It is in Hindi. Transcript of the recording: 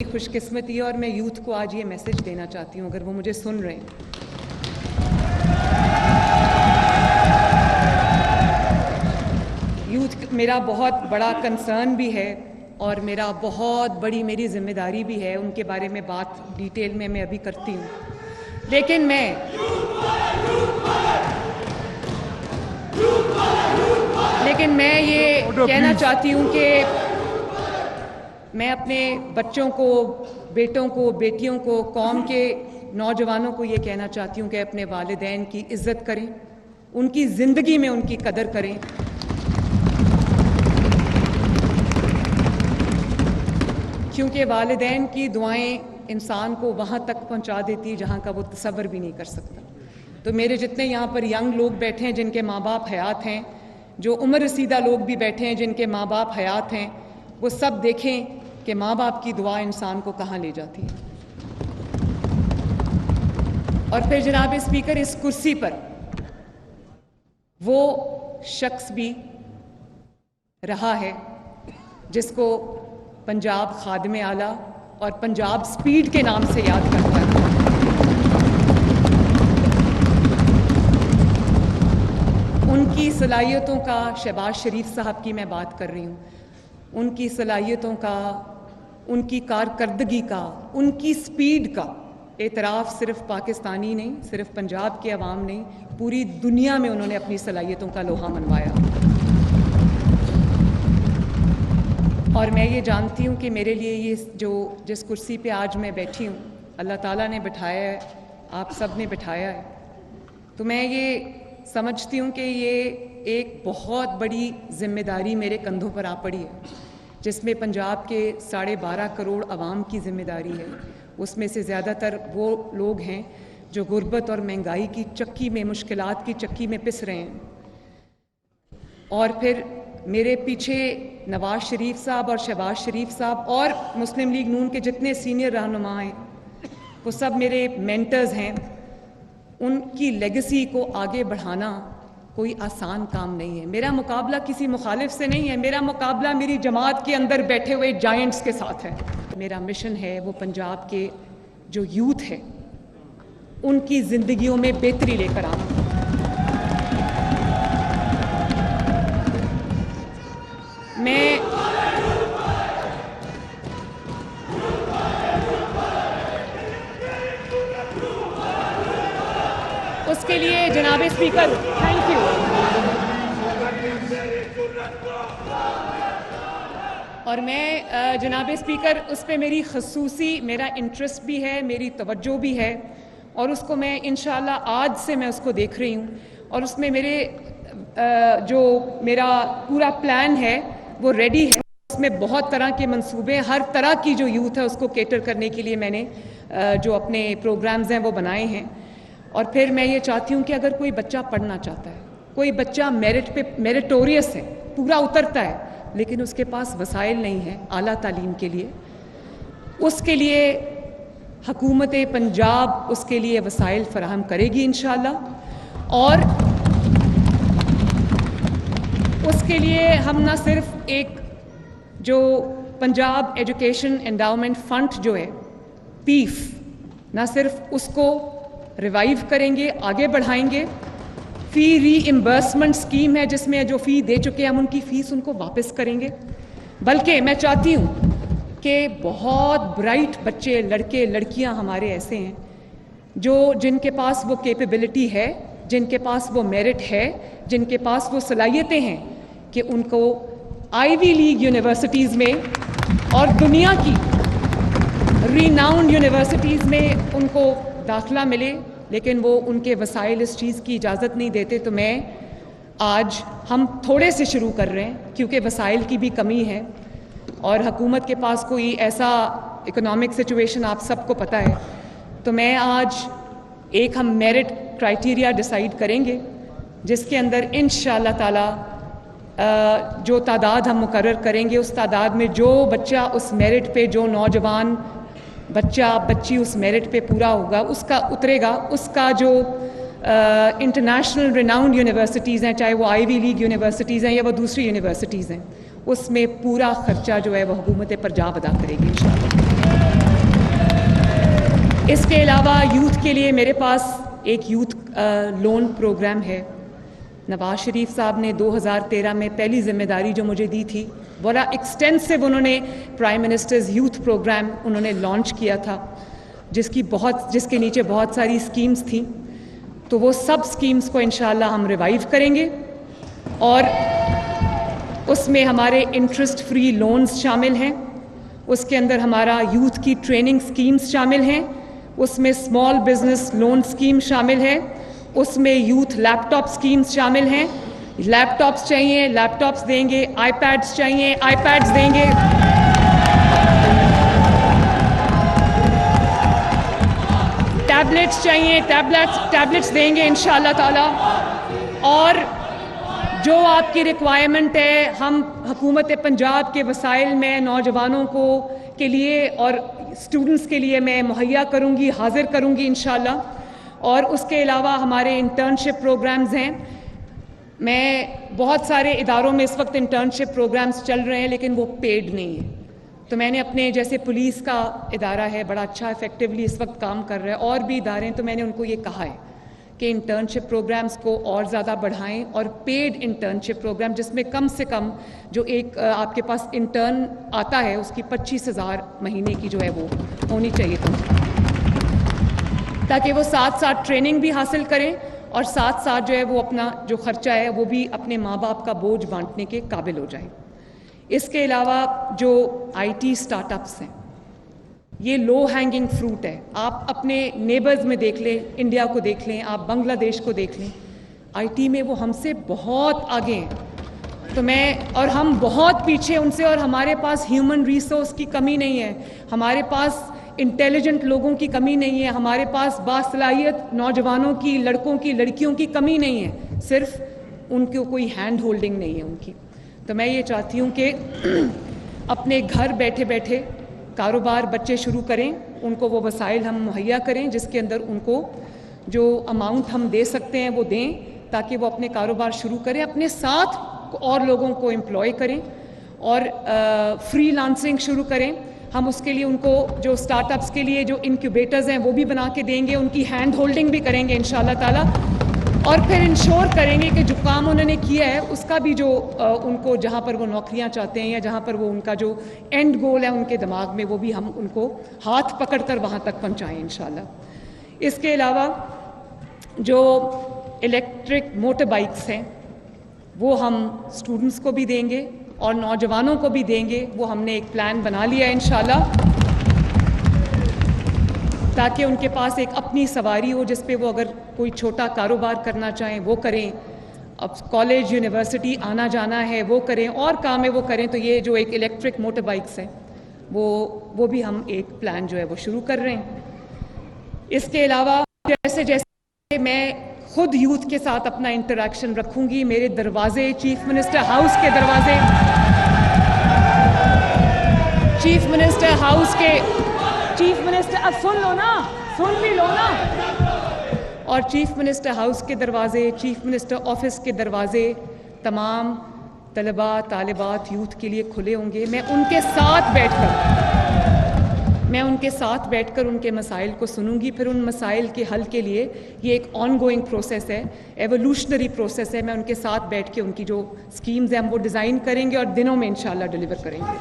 खुशकिस्मती है और मैं यूथ को आज ये मैसेज देना चाहती हूँ, अगर वो मुझे सुन रहे हैं। यूथ मेरा बहुत बड़ा कंसर्न भी है और मेरा बहुत बड़ी मेरी जिम्मेदारी भी है। उनके बारे में बात डिटेल में मैं अभी करती हूँ, लेकिन मैं ये कहना चाहती हूँ कि मैं अपने बच्चों को, बेटों को, बेटियों को, कौम के नौजवानों को ये कहना चाहती हूँ कि अपने वालिदैन की इज़्ज़त करें, उनकी ज़िंदगी में उनकी कदर करें। क्योंकि वालिदैन की दुआएं इंसान को वहाँ तक पहुँचा देती है जहाँ का वो तसव्वुर भी नहीं कर सकता। तो मेरे जितने यहाँ पर यंग लोग बैठे हैं जिनके माँ बाप हयात हैं, जो उम्र रसीदा लोग भी बैठे हैं जिनके माँ बाप हयात हैं, वो सब देखें कि माँ बाप की दुआ इंसान को कहाँ ले जाती है। और फिर जनाब स्पीकर, इस कुर्सी पर वो शख्स भी रहा है जिसको पंजाब खादिम आला और पंजाब स्पीड के नाम से याद करता है। उनकी सलाहियतों का, शहबाज शरीफ साहब की मैं बात कर रही हूँ, उनकी सलाहियतों का, उनकी कारकर्दगी का, उनकी स्पीड का एतराफ़ सिर्फ पाकिस्तानी नहीं, सिर्फ पंजाब के अवाम नहीं, पूरी दुनिया में उन्होंने अपनी सलाहियतों का लोहा मनवाया। और मैं ये जानती हूँ कि मेरे लिए ये जिस कुर्सी पे आज मैं बैठी हूँ, अल्लाह ताला ने बिठाया है, आप सब ने बिठाया है। तो मैं ये समझती हूँ कि ये एक बहुत बड़ी जिम्मेदारी मेरे कंधों पर आ पड़ी है, जिसमें पंजाब के 12.5 करोड़ आवाम की जिम्मेदारी है। उसमें से ज़्यादातर वो लोग हैं जो गुर्बत और महंगाई की चक्की में, मुश्किलात की चक्की में पिस रहे हैं। और फिर मेरे पीछे नवाज शरीफ साहब और शहबाज शरीफ साहब और मुस्लिम लीग नून के जितने सीनियर रहनुमा हैं, वो सब मेरे मेंटर्स हैं। उनकी लेगेसी को आगे बढ़ाना कोई आसान काम नहीं है। मेरा मुकाबला किसी मुखालिफ से नहीं है, मेरा मुकाबला मेरी जमात के अंदर बैठे हुए जायंट्स के साथ है। मेरा मिशन है वो पंजाब के जो यूथ है उनकी ज़िंदगियों में बेहतरी लेकर आना। मैं उसके लिए जनाब स्पीकर, थैंक यू। और मैं जनाब स्पीकर, उस पर मेरी खसूसी मेरा इंटरेस्ट भी है, मेरी तवज्जो भी है, और उसको मैं इंशाअल्लाह आज से मैं उसको देख रही हूँ। और उसमें मेरे जो मेरा पूरा प्लान है वो रेडी है। उसमें बहुत तरह के मंसूबे, हर तरह की जो यूथ है उसको केटर करने के लिए मैंने जो अपने प्रोग्राम्स हैं वो बनाए हैं। और फिर मैं ये चाहती हूँ कि अगर कोई बच्चा पढ़ना चाहता है, कोई बच्चा मेरिट पे मेरिटोरियस है, पूरा उतरता है, लेकिन उसके पास वसाइल नहीं है आला तालीम के लिए, उसके लिए हुकूमत पंजाब उसके लिए वसाइल फराहम करेगी इंशाअल्लाह। और उसके लिए हम ना सिर्फ एक जो पंजाब एजुकेशन एंडाउमेंट फंड जो है पीफ, ना सिर्फ उसको रिवाइव करेंगे, आगे बढ़ाएंगे। फ़ी रीइम्बर्समेंट स्कीम है जिसमें जो फ़ी दे चुके हैं हम उनकी फ़ीस उनको वापस करेंगे। बल्कि मैं चाहती हूँ कि बहुत ब्राइट बच्चे, लड़के लड़कियाँ हमारे ऐसे हैं जिनके पास वो कैपेबिलिटी है, जिनके पास वो मेरिट है, जिनके पास वो सलाहियतें हैं कि उनको आईवी लीग यूनिवर्सिटीज़ में और दुनिया की रीनाउंड यूनिवर्सिटीज़ में उनको दाखिला मिले, लेकिन वो उनके वसाइल इस चीज़ की इजाज़त नहीं देते। तो आज हम थोड़े से शुरू कर रहे हैं क्योंकि वसाइल की भी कमी है और हुकूमत के पास कोई ऐसा इकोनॉमिक सिचुएशन आप सबको पता है। तो मैं आज एक हम मेरिट क्राइटेरिया डिसाइड करेंगे जिसके अंदर इंशाअल्लाह ताला जो तादाद हम मुकर्रर करेंगे, उस तादाद में जो बच्चा उस मेरिट पे, जो नौजवान बच्चा बच्ची उस मेरिट पे पूरा होगा, उसका उतरेगा, उसका जो इंटरनेशनल रिनाउंड यूनिवर्सिटीज़ हैं, चाहे वो आईवी लीग यूनिवर्सिटीज़ हैं या वो दूसरी यूनिवर्सिटीज़ हैं, उसमें पूरा खर्चा जो है वह हुकूमत पंजाब अदा करेगी इंशाअल्लाह। इसके अलावा यूथ के लिए मेरे पास एक यूथ लोन प्रोग्राम है। नवाज शरीफ साहब ने 2013 में पहली जिम्मेदारी जो मुझे दी थी, बड़ा एक्सटेंसिव उन्होंने प्राइम मिनिस्टर्स यूथ प्रोग्राम उन्होंने लॉन्च किया था, जिसके नीचे बहुत सारी स्कीम्स थी। तो वो सब स्कीम्स को इंशाल्लाह हम रिवाइव करेंगे और उसमें हमारे इंटरेस्ट फ्री लोन्स शामिल हैं, उसके अंदर हमारा यूथ की ट्रेनिंग स्कीम्स शामिल हैं, उसमें स्मॉल बिजनेस लोन स्कीम शामिल है, उसमें यूथ लैपटॉप स्कीम्स शामिल हैं। लैपटॉप्स चाहिए, लैपटॉप्स देंगे, आईपैड्स चाहिए, आईपैड्स देंगे। टैबलेट्स चाहिए, टैबलेट्स देंगे इंशाल्लाह ताला। और जो आपकी रिक्वायरमेंट है, हम हुकूमत पंजाब के वसाइल में नौजवानों के लिए और स्टूडेंट्स के लिए मैं मुहैया करूँगी, हाजिर करूँगी इंशाल्लाह। और उसके अलावा हमारे इंटर्नशिप प्रोग्राम्स हैं। मैं बहुत सारे इदारों में इस वक्त इंटर्नशिप प्रोग्राम्स चल रहे हैं, लेकिन वो पेड नहीं है। तो मैंने अपने जैसे पुलिस का इदारा है, बड़ा अच्छा इफेक्टिवली इस वक्त काम कर रहा है, और भी इदारे हैं, तो मैंने उनको ये कहा है कि इंटर्नशिप प्रोग्राम्स को और ज़्यादा बढ़ाएं और पेड इंटर्नशिप प्रोग्राम जिसमें कम से कम जो एक आपके पास इंटर्न आता है उसकी 25,000 महीने की जो है वो होनी चाहिए, ताकि वो साथ साथ ट्रेनिंग भी हासिल करें और साथ साथ जो है वो अपना जो खर्चा है वो भी अपने माँ बाप का बोझ बांटने के काबिल हो जाए। इसके अलावा जो IT स्टार्टअप्स हैं, ये लो हैंगिंग फ्रूट है। आप अपने नेबर्स में देख लें, इंडिया को देख लें, आप बांग्लादेश को देख लें, IT में वो हमसे बहुत आगे हैं। तो और हम बहुत पीछे उनसे, और हमारे पास ह्यूमन रिसोर्स की कमी नहीं है, हमारे पास इंटेलिजेंट लोगों की कमी नहीं है, हमारे पास बासलाहियत नौजवानों की, लड़कों की, लड़कियों की कमी नहीं है, सिर्फ उनको कोई हैंड होल्डिंग नहीं है उनकी। तो मैं ये चाहती हूँ कि अपने घर बैठे बैठे कारोबार बच्चे शुरू करें, उनको वो वसाइल हम मुहैया करें जिसके अंदर उनको जो अमाउंट हम दे सकते हैं वो दें, ताकि वो अपने कारोबार शुरू करें, अपने साथ और लोगों को एम्प्लॉय करें और फ्रीलांसिंग शुरू करें। हम उसके लिए उनको जो स्टार्टअप्स के लिए जो इनक्यूबेटर्स हैं वो भी बना के देंगे, उनकी हैंड होल्डिंग भी करेंगे इंशाल्लाह ताला, और फिर इंश्योर करेंगे कि जो काम उन्होंने किया है उसका भी जो उनको जहाँ पर वो नौकरियाँ चाहते हैं या जहाँ पर वो उनका जो एंड गोल है उनके दिमाग में, वो भी हम उनको हाथ पकड़कर वहाँ तक पहुँचाएँ इंशाल्लाह। इसके अलावा जो इलेक्ट्रिक मोटर बाइक्स हैं वो हम स्टूडेंट्स को भी देंगे और नौजवानों को भी देंगे। वो हमने एक प्लान बना लिया है इंशाल्लाह, ताकि उनके पास एक अपनी सवारी हो जिस पे वो अगर कोई छोटा कारोबार करना चाहें वो करें, अब कॉलेज यूनिवर्सिटी आना जाना है वो करें, और काम है वो करें। तो ये जो एक इलेक्ट्रिक मोटर बाइक्स हैं वो भी हम एक प्लान जो है वो शुरू कर रहे हैं। इसके अलावा जैसे जैसे मैं खुद यूथ के साथ अपना इंटरेक्शन रखूंगी, मेरे दरवाजे, चीफ मिनिस्टर हाउस के दरवाजे, चीफ मिनिस्टर हाउस के चीफ मिनिस्टर, अब सुन लो ना, सुन भी लो ना, और चीफ मिनिस्टर हाउस के दरवाजे, चीफ मिनिस्टर ऑफिस के दरवाजे तमाम तलबा तालिबात यूथ के लिए खुले होंगे। मैं उनके साथ बैठकर उनके मसाइल को सुनूंगी, फिर उन मसाइल के हल के लिए ये एक ऑनगोइंग प्रोसेस है, एवोल्यूशनरी प्रोसेस है। मैं उनके साथ बैठ के उनकी जो स्कीम्स हैं हम वो डिज़ाइन करेंगे और दिनों में इंशाल्लाह डिलीवर करेंगे।